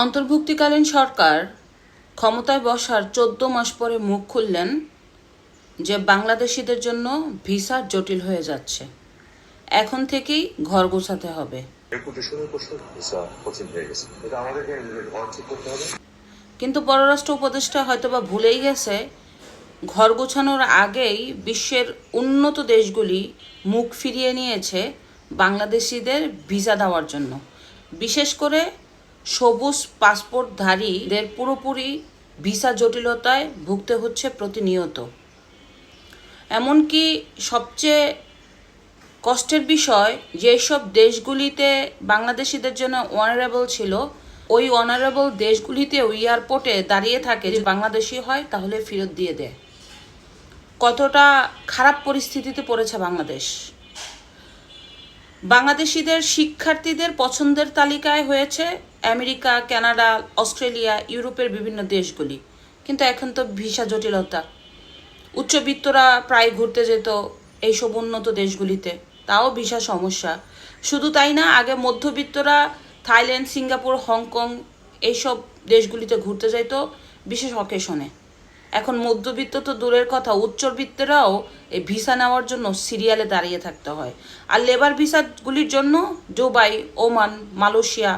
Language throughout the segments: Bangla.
অন্তর্ভুক্তিকালীন সরকার ক্ষমতায় বসার ১৪ মাস পরে মুখ খুললেন যে বাংলাদেশিদের জন্য ভিসা জটিল হয়ে যাচ্ছে, এখন থেকেই ঘর গোছাতে হবে। কিন্তু পররাষ্ট্র উপদেষ্টা হয়তোবা ভুলেই গেছে ঘর গোছানোর আগেই বিশ্বের উন্নত দেশগুলি মুখ ফিরিয়ে নিয়েছে বাংলাদেশিদের ভিসা দেওয়ার জন্য। বিশেষ করে সবুজ পাসপোর্টধারীদের পুরোপুরি ভিসা জটিলতায় ভুগতে হচ্ছে প্রতিনিয়ত। এমনকি সবচেয়ে কষ্টের বিষয়, যেসব দেশগুলিতে বাংলাদেশিদের জন্য অনারেবল ছিল, ওই অনারেবল দেশগুলিতেও এয়ারপোর্টে দাঁড়িয়ে থাকে যে বাংলাদেশি হয় তাহলে ফেরত দিয়ে দেয়। কতটা খারাপ পরিস্থিতিতে পড়েছে বাংলাদেশ। বাংলাদেশিদের শিক্ষার্থীদের পছন্দের তালিকায় হয়েছে আমেরিকা, কানাডা, অস্ট্রেলিয়া, ইউরোপের বিভিন্ন দেশগুলি। কিন্তু এখন তো ভিসা জটিলতা। উচ্চবিত্তরা প্রায় ঘুরতে যেত এইসব উন্নত দেশগুলিতে, তাও ভিসা সমস্যা। শুধু তাই না, আগে মধ্যবিত্তরা থাইল্যান্ড, সিঙ্গাপুর, হংকং এইসব দেশগুলিতে ঘুরতে যেত বিশেষ অকেশনে। এখন মধ্যবিত্ত তো দূরের কথা, উচ্চবিত্তরাও এই ভিসা নেওয়ার জন্য সিরিয়ালে দাঁড়িয়ে থাকতে হয়। আর লেবার ভিসাগুলির জন্য দুবাই, ওমান, মালয়েশিয়া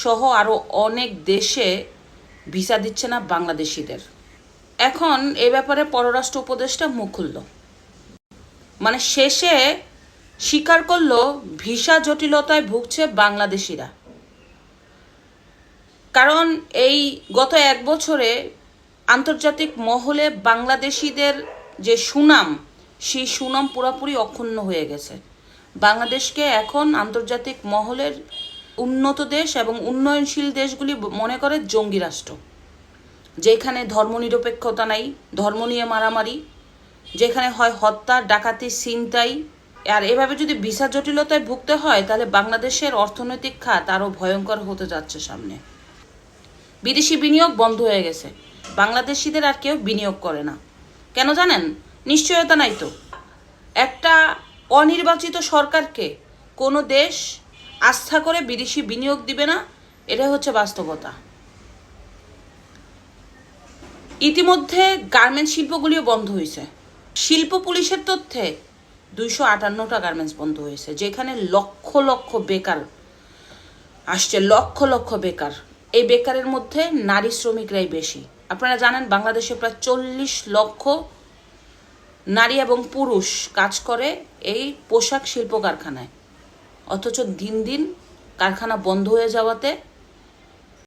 সহ আরও অনেক দেশে ভিসা দিচ্ছে না বাংলাদেশিদের। এখন এ ব্যাপারে পররাষ্ট্র উপদেষ্টা মুখ খুলল, মানে শেষে স্বীকার করলো ভিসা জটিলতায় ভুগছে বাংলাদেশিরা। কারণ এই গত 1 বছরে আন্তর্জাতিক মহলে বাংলাদেশিদের যে সুনাম, সেই সুনাম পুরোপুরি অক্ষুণ্ণ হয়ে গেছে। বাংলাদেশকে এখন আন্তর্জাতিক মহলের উন্নত দেশ এবং উন্নয়নশীল দেশগুলি মনে করে জঙ্গি রাষ্ট্র, যেখানে ধর্মনিরপেক্ষতা নাই, ধর্ম নিয়ে মারামারি, যেখানে হয় হত্যা, ডাকাতি, ছিনতাই। আর এভাবে যদি ভিসা জটিলতায় ভুগতে হয় তাহলে বাংলাদেশের অর্থনৈতিক খাত আরও ভয়ঙ্কর হতে যাচ্ছে সামনে। বিদেশি বিনিয়োগ বন্ধ হয়ে গেছে, বাংলাদেশিদের আর কেউ বিনিয়োগ করে না। কেন জানেন? নিশ্চয়তা নাই তো। একটা অনির্বাচিত সরকারকে কোনো দেশ আস্থা করে বিদেশি বিনিয়োগ দিবে না, এটাই হচ্ছে বাস্তবতা। ইতিমধ্যে গার্মেন্টস শিল্পগুলিও বন্ধ হয়েছে। শিল্প পুলিশের তথ্যে 258টা গার্মেন্টস বন্ধ হয়েছে, যেখানে লক্ষ লক্ষ বেকার আসছে, লক্ষ লক্ষ বেকার। এই বেকারের মধ্যে নারী শ্রমিকরাই বেশি। আপনারা জানেন বাংলাদেশে প্রায় 40 লক্ষ নারী এবং পুরুষ কাজ করে এই পোশাক শিল্প কারখানায়, অথচ দিন দিন কারখানা বন্ধ হয়ে যাওয়াতে